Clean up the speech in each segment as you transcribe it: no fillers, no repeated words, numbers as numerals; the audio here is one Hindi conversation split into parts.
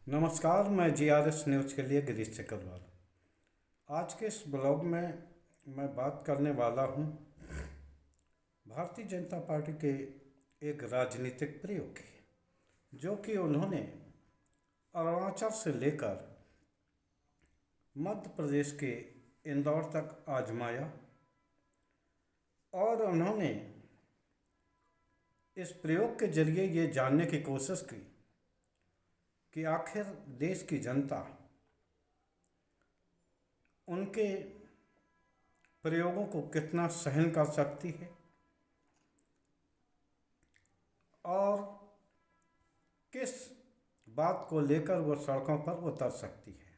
नमस्कार, मैं GRS न्यूज़ के लिए गिरीश चक्रवाल। आज के इस ब्लॉग में मैं बात करने वाला हूँ भारतीय जनता पार्टी के एक राजनीतिक प्रयोग की, जो कि उन्होंने अरुणाचल से लेकर मध्य प्रदेश के इंदौर तक आजमाया और उन्होंने इस प्रयोग के जरिए ये जानने की कोशिश की कि आखिर देश की जनता उनके प्रयोगों को कितना सहन कर सकती है और किस बात को लेकर वो सड़कों पर उतर सकती है।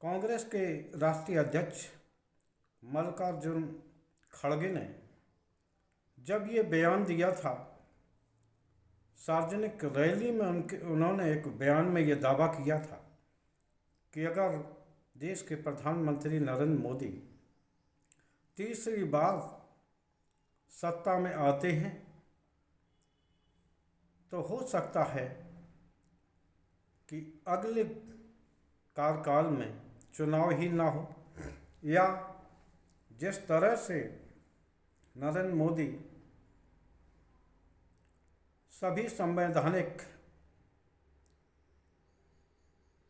कांग्रेस के राष्ट्रीय अध्यक्ष मल्लिकार्जुन खड़गे ने जब ये बयान दिया था, सार्वजनिक रैली में उन्होंने एक बयान में ये दावा किया था कि अगर देश के प्रधानमंत्री नरेंद्र मोदी तीसरी बार सत्ता में आते हैं तो हो सकता है कि अगले कार्यकाल में चुनाव ही ना हो, या जिस तरह से नरेंद्र मोदी सभी संवैधानिक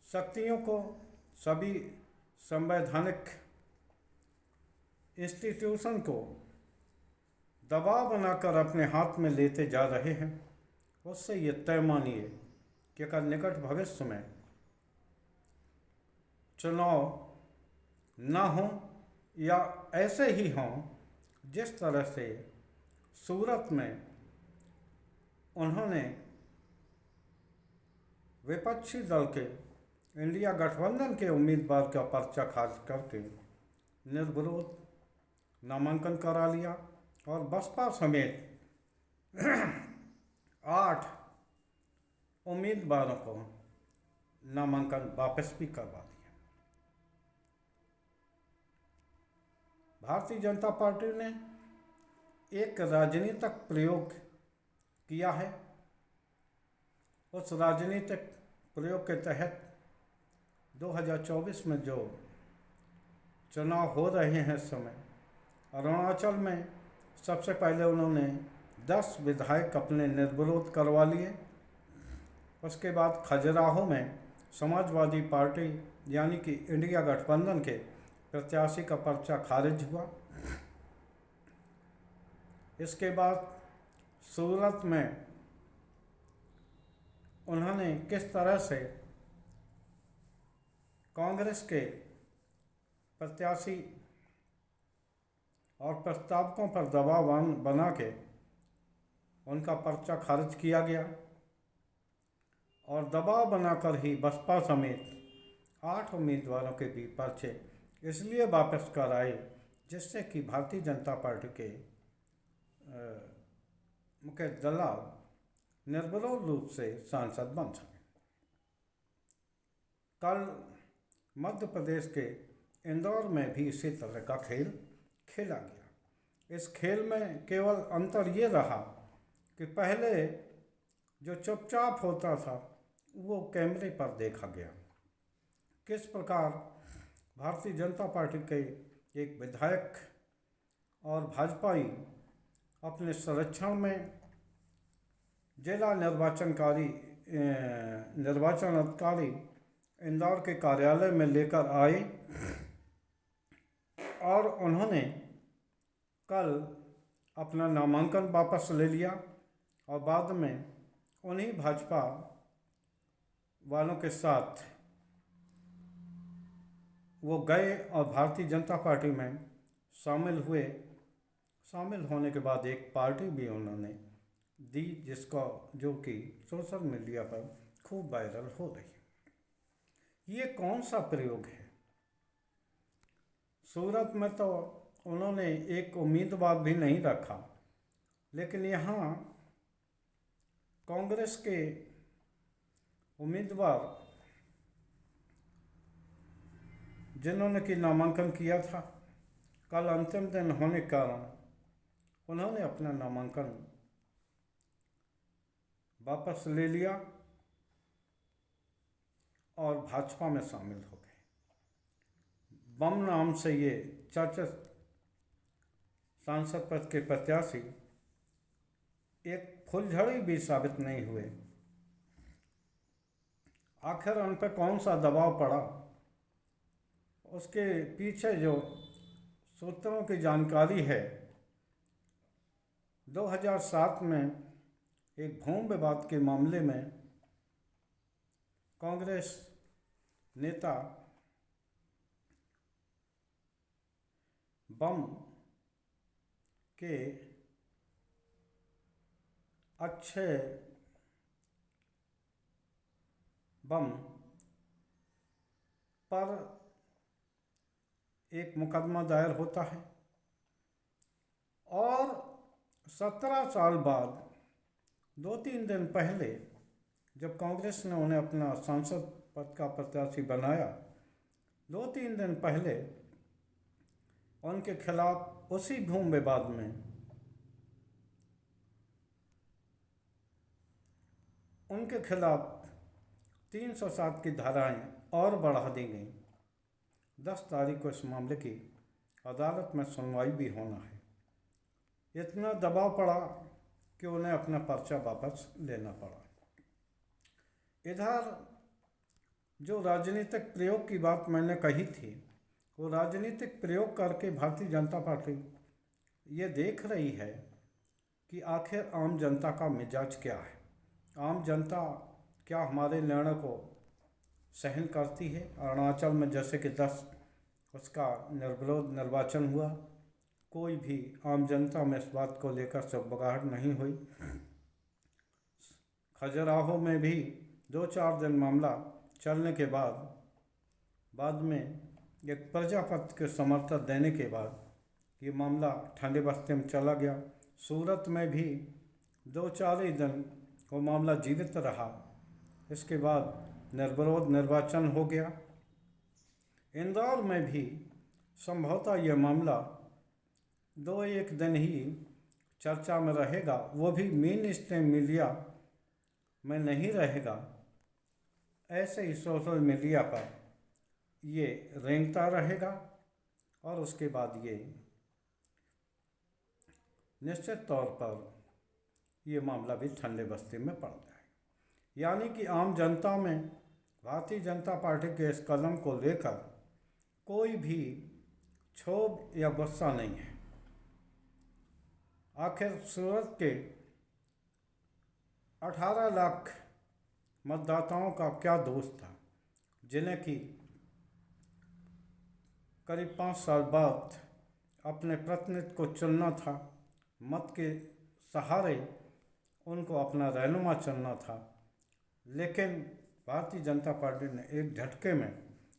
शक्तियों को, सभी संवैधानिक इंस्टीट्यूशन को दबाव बनाकर अपने हाथ में लेते जा रहे हैं, उससे ये तय मानिए कि अगर निकट भविष्य में चुनाव ना हो या ऐसे ही हों जिस तरह से सूरत में उन्होंने विपक्षी दल के इंडिया गठबंधन के उम्मीदवार का पर्चा खारिज करके निर्विरोध नामांकन करा लिया और बसपा समेत 8 उम्मीदवारों को नामांकन वापस भी करवा दिया। भारतीय जनता पार्टी ने एक राजनीतिक प्रयोग किया है। उस राजनीतिक प्रयोग के तहत 2024 में जो चुनाव हो रहे हैं इस समय, अरुणाचल में सबसे पहले उन्होंने 10 विधायक अपने निर्विरोध करवा लिए। उसके बाद खजुराहो में समाजवादी पार्टी यानी कि इंडिया गठबंधन के प्रत्याशी का पर्चा खारिज हुआ। इसके बाद सूरत में उन्होंने किस तरह से कांग्रेस के प्रत्याशी और प्रस्तावकों पर दबाव बना के उनका पर्चा खारिज किया गया और दबाव बनाकर ही बसपा समेत 8 उम्मीदवारों के भी पर्चे इसलिए वापस कराए जिससे कि भारतीय जनता पार्टी के मुख्य दलाल निर्विरोध रूप से सांसद बन सके। कल मध्य प्रदेश के इंदौर में भी इसी तरह का खेल खेला गया। इस खेल में केवल अंतर ये रहा कि पहले जो चुपचाप होता था वो कैमरे पर देखा गया। किस प्रकार भारतीय जनता पार्टी के एक विधायक और भाजपाई अपने संरक्षण में जिला निर्वाचन अधिकारी इंदौर के कार्यालय में लेकर आए और उन्होंने कल अपना नामांकन वापस ले लिया और बाद में उन्हीं भाजपा वालों के साथ वो गए और भारतीय जनता पार्टी में शामिल हुए। शामिल होने के बाद एक पार्टी भी उन्होंने दी जिसका जो कि सोशल मीडिया पर खूब वायरल हो रही है। ये कौन सा प्रयोग है? सूरत में तो उन्होंने एक उम्मीदवार भी नहीं रखा, लेकिन यहाँ कांग्रेस के उम्मीदवार जिन्होंने कि नामांकन किया था, कल अंतिम दिन होने के कारण उन्होंने अपना नामांकन वापस ले लिया और भाजपा में शामिल हो गए। बम नाम से ये चर्चित सांसद पद के प्रत्याशी एक फुलझड़ी भी साबित नहीं हुए। आखिर उन पर कौन सा दबाव पड़ा, उसके पीछे जो सूत्रों की जानकारी है, 2007 में एक भूमि विवाद के मामले में कांग्रेस नेता बम के अच्छे बम पर एक मुकदमा दायर होता है और 17 साल बाद 2-3 दिन पहले जब कांग्रेस ने उन्हें अपना सांसद पद का प्रत्याशी बनाया, 2-3 दिन पहले उनके खिलाफ उसी भूमि विवाद में उनके खिलाफ 307 की धाराएं और बढ़ा दी गई। 10 तारीख को इस मामले की अदालत में सुनवाई भी होना है। इतना दबाव पड़ा कि उन्हें अपना पर्चा वापस लेना पड़ा। इधर जो राजनीतिक प्रयोग की बात मैंने कही थी, वो राजनीतिक प्रयोग करके भारतीय जनता पार्टी ये देख रही है कि आखिर आम जनता का मिजाज क्या है, आम जनता क्या हमारे निर्णय को सहन करती है। अरुणाचल में जैसे कि 10 उसका निर्विरोध निर्वाचन हुआ, कोई भी आम जनता में इस बात को लेकर चकबगाहट नहीं हुई। खजुराहो में भी 2-4 दिन मामला चलने के बाद में एक प्रजापति के समर्थन देने के बाद ये मामला ठंडे बस्ते में चला गया। सूरत में भी 2-4 ही दिन वो मामला जीवित रहा, इसके बाद निर्विरोध निर्वाचन हो गया। इंदौर में भी संभवतः यह मामला 2-1 दिन ही चर्चा में रहेगा, वो भी मेन स्ट्रीम मीडिया में नहीं रहेगा। ऐसे ही सोशल मीडिया पर ये रेंगता रहेगा और उसके बाद ये निश्चित तौर पर ये मामला भी ठंडे बस्ते में पड़ जाए। यानी कि आम जनता में भारतीय जनता पार्टी के इस कदम को लेकर कोई भी क्षोभ या गुस्सा नहीं है। आखिर सूरत के 18 लाख मतदाताओं का क्या दोष था, जिन्हें कि करीब 5 साल बाद अपने प्रतिनिधि को चुनना था, मत के सहारे उनको अपना रहनुमा चुनना था। लेकिन भारतीय जनता पार्टी ने एक झटके में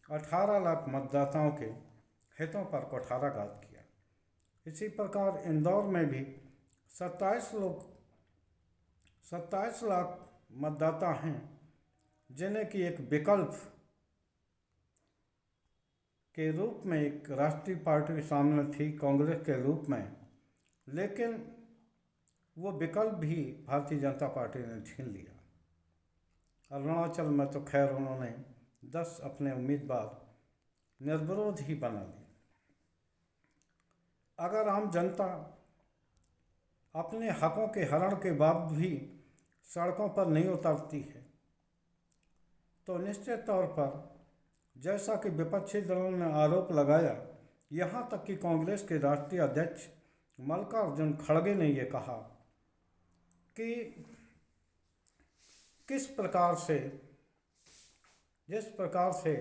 18 लाख मतदाताओं के हितों पर कुठाराघात किया। इसी प्रकार इंदौर में भी 27 लाख मतदाता हैं, जिन्हें कि एक विकल्प के रूप में एक राष्ट्रीय पार्टी सामने थी कांग्रेस के रूप में, लेकिन वो विकल्प भी भारतीय जनता पार्टी ने छीन लिया। अरुणाचल में तो खैर उन्होंने 10 अपने उम्मीदवार निर्विरोध ही बना लिए। अगर आम जनता अपने हकों के हरण के बाद भी सड़कों पर नहीं उतरती है, तो निश्चित तौर पर जैसा कि विपक्षी दलों ने आरोप लगाया, यहाँ तक कि कांग्रेस के राष्ट्रीय अध्यक्ष मल्लिकार्जुन खड़गे ने ये कहा कि जिस प्रकार से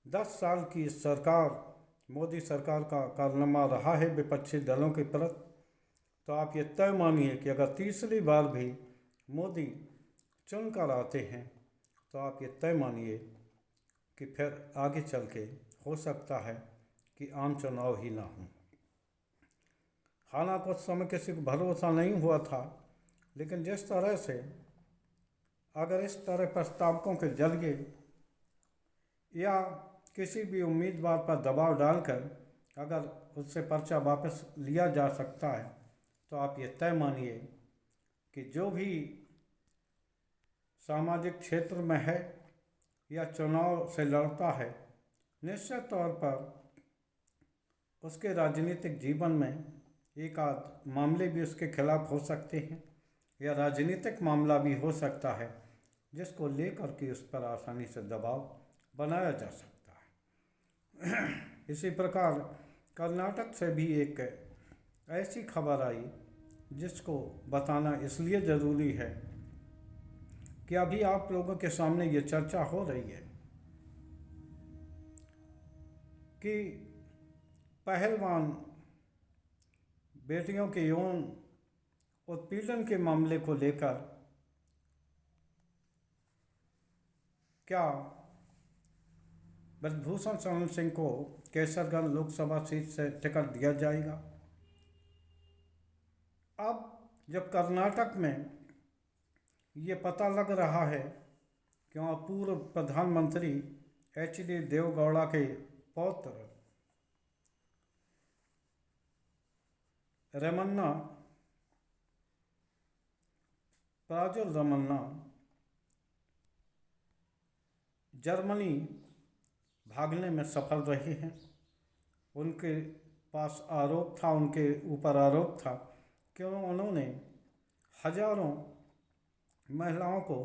10 साल की सरकार, मोदी सरकार का कारनामा रहा है विपक्षी दलों के प्रति, तो आप ये तय मानिए कि अगर तीसरी बार भी मोदी चुनकर आते हैं, तो आप ये तय मानिए कि फिर आगे चल के हो सकता है कि आम चुनाव ही ना हो। हालांकि उस समय किसी को भरोसा नहीं हुआ था, लेकिन जिस तरह से अगर इस तरह प्रस्तावकों के जरिए या किसी भी उम्मीदवार पर दबाव डालकर अगर उससे पर्चा वापस लिया जा सकता है, तो आप ये तय मानिए कि जो भी सामाजिक क्षेत्र में है या चुनाव से लड़ता है, निश्चित तौर पर उसके राजनीतिक जीवन में एक आध मामले भी उसके खिलाफ हो सकते हैं या राजनीतिक मामला भी हो सकता है जिसको लेकर के उस पर आसानी से दबाव बनाया जा सकता है। इसी प्रकार कर्नाटक से भी एक ऐसी खबर आई जिसको बताना इसलिए ज़रूरी है कि अभी आप लोगों के सामने ये चर्चा हो रही है कि पहलवान बेटियों के यौन उत्पीड़न के मामले को लेकर क्या ब्रजभूषण शरण सिंह को केसरगंज लोकसभा सीट से टिकट दिया जाएगा। अब जब कर्नाटक में ये पता लग रहा है कि वहाँ पूर्व प्रधानमंत्री HD देवगौड़ा के पौत्र रमन्ना प्राजुल रमन्ना जर्मनी भागने में सफल रहे हैं। उनके पास आरोप था, उनके ऊपर आरोप था कि उन्होंने हजारों महिलाओं को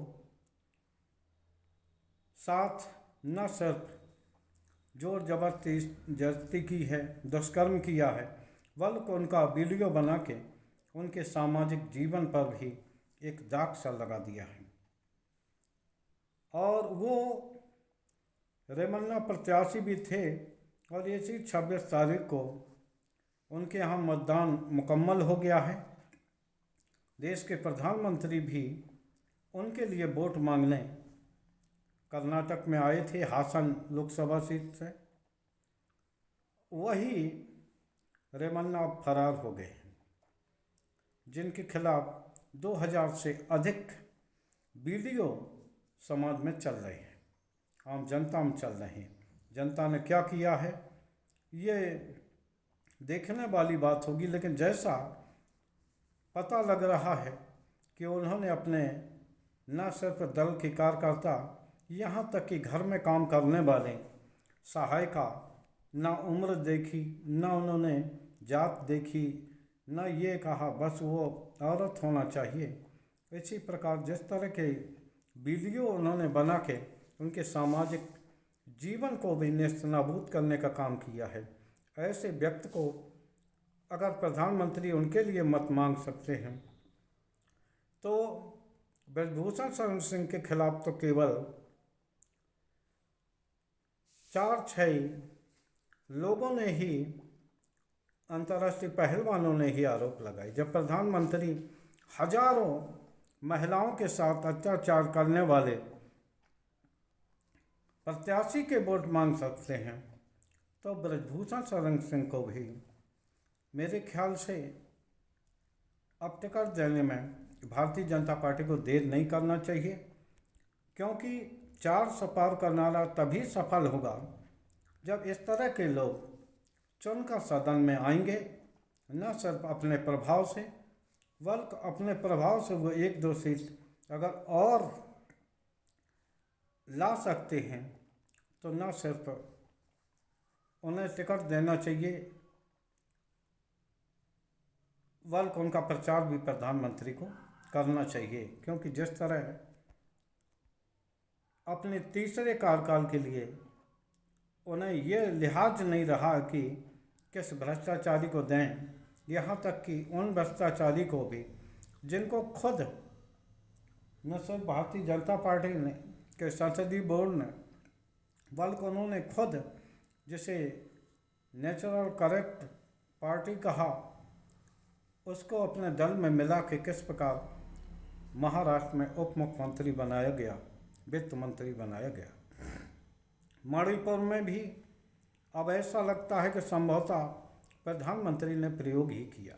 साथ न सिर्फ जोर जबरदस्ती की है, दुष्कर्म किया है, बल्कि उनका वीडियो बना के उनके सामाजिक जीवन पर भी एक दाग सा लगा दिया है। और वो रेमन्ना प्रत्याशी भी थे और इसी 26 तारीख को उनके यहाँ मतदान मुकम्मल हो गया है। देश के प्रधानमंत्री भी उनके लिए वोट मांगने कर्नाटक में आए थे हासन लोकसभा सीट से। वही रेमन्ना फरार हो गए, जिनके खिलाफ 2000 से अधिक वीडियो समाज में चल रहे हैं, आम जनता में चल रहे हैं। जनता ने क्या किया है ये देखने वाली बात होगी, लेकिन जैसा पता लग रहा है कि उन्होंने अपने न सिर्फ दल के कार्यकर्ता, यहाँ तक कि घर में काम करने वाले सहायिका, न उम्र देखी, न उन्होंने जात देखी, न ये कहा बस वो औरत होना चाहिए। इसी प्रकार जिस तरह के वीडियो उन्होंने बना के उनके सामाजिक जीवन को भी नेस्तनाबूद करने का काम किया है, ऐसे व्यक्ति को अगर प्रधानमंत्री उनके लिए मत मांग सकते हैं तो ब्रजभूषण शरण सिंह के खिलाफ तो केवल 4-6 लोगों ने ही, अंतर्राष्ट्रीय पहलवानों ने ही आरोप लगाए। जब प्रधानमंत्री हजारों महिलाओं के साथ अत्याचार करने वाले प्रत्याशी के वोट मांग सकते हैं तो ब्रजभूषण शरण सिंह को भी मेरे ख्याल से अब टिकट देने में भारतीय जनता पार्टी को देर नहीं करना चाहिए, क्योंकि 400 पार का नारा तभी सफल होगा जब इस तरह के लोग चुनकर सदन में आएंगे, न सिर्फ अपने प्रभाव से बल्कि अपने प्रभाव से वो 1-2 सीट अगर और ला सकते हैं तो न सिर्फ उन्हें टिकट देना चाहिए बल्कि उनका प्रचार भी प्रधानमंत्री को करना चाहिए, क्योंकि जिस तरह अपने तीसरे कार्यकाल के लिए उन्हें ये लिहाज नहीं रहा कि किस भ्रष्टाचारी को दें, यहाँ तक कि उन भ्रष्टाचारी को भी जिनको खुद न सिर्फ भारतीय जनता पार्टी ने के संसदीय बोर्ड ने बल्कि उन्होंने खुद जिसे नेचुरल करेक्ट पार्टी कहा, उसको अपने दल में मिला के किस प्रकार महाराष्ट्र में उप मुख्यमंत्री बनाया गया, वित्त मंत्री बनाया गया। मणिपुर में भी अब ऐसा लगता है कि संभवतः प्रधानमंत्री ने प्रयोग ही किया।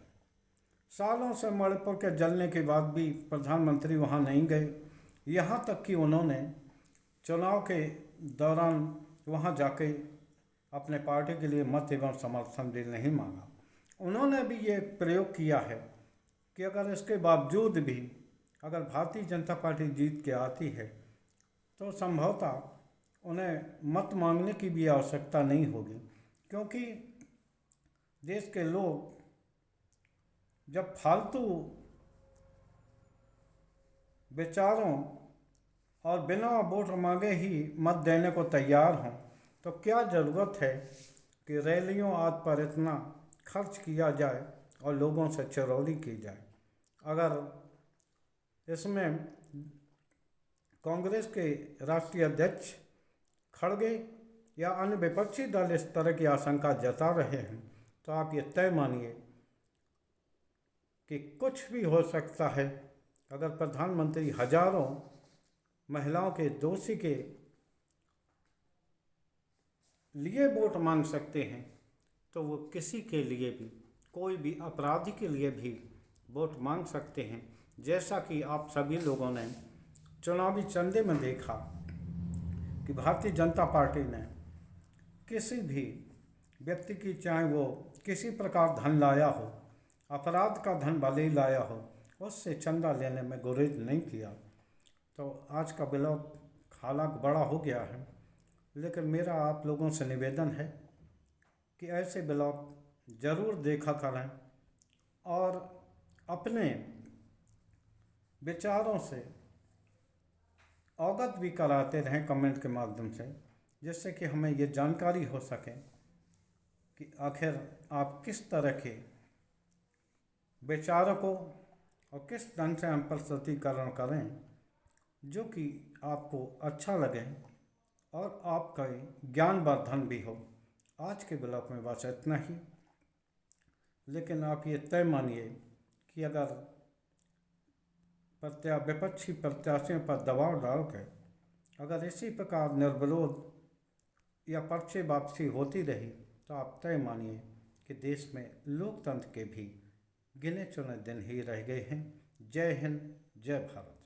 सालों से मणिपुर के जलने के बाद भी प्रधानमंत्री वहां नहीं गए, यहाँ तक कि उन्होंने चुनाव के दौरान वहां जाके अपने पार्टी के लिए मत एवं समर्थन भी नहीं मांगा। उन्होंने भी ये प्रयोग किया है कि अगर इसके बावजूद भी अगर भारतीय जनता पार्टी जीत के आती है तो संभवतः उन्हें मत मांगने की भी आवश्यकता नहीं होगी, क्योंकि देश के लोग जब फालतू विचारों और बिना वोट मांगे ही मत देने को तैयार हों तो क्या ज़रूरत है कि रैलियों आदि पर इतना खर्च किया जाए और लोगों से चरौली की जाए। अगर इसमें कांग्रेस के राष्ट्रीय अध्यक्ष खड़गे या अन्य विपक्षी दल इस तरह की आशंका जता रहे हैं तो आप ये तय मानिए कि कुछ भी हो सकता है। अगर प्रधानमंत्री हजारों महिलाओं के दोषी के लिए वोट मांग सकते हैं तो वो किसी के लिए भी, कोई भी अपराधी के लिए भी वोट मांग सकते हैं। जैसा कि आप सभी लोगों ने चुनावी चंदे में देखा कि भारतीय जनता पार्टी ने किसी भी व्यक्ति की, चाहे वो किसी प्रकार धन लाया हो, अपराध का धन भले ही लाया हो, उससे चंदा लेने में गुरेज नहीं किया। तो आज का ब्लॉग हालांकि बड़ा हो गया है, लेकिन मेरा आप लोगों से निवेदन है कि ऐसे ब्लॉग ज़रूर देखा करें और अपने विचारों से अवगत भी कराते रहें कमेंट के माध्यम से, जिससे कि हमें ये जानकारी हो सके कि आखिर आप किस तरह के विचारों को और किस ढंग से हम प्रस्तुतिकरण करें जो कि आपको अच्छा लगे और आपका ज्ञानवर्धन भी हो। आज के ब्लॉग में बस इतना ही, लेकिन आप ये तय मानिए कि अगर विपक्षी प्रत्याशियों पर दबाव डालकर अगर इसी प्रकार निर्विरोध या पर्चे वापसी होती रही तो आप तय मानिए कि देश में लोकतंत्र के भी गिने चुने दिन ही रह गए हैं। जय हिंद, जय भारत।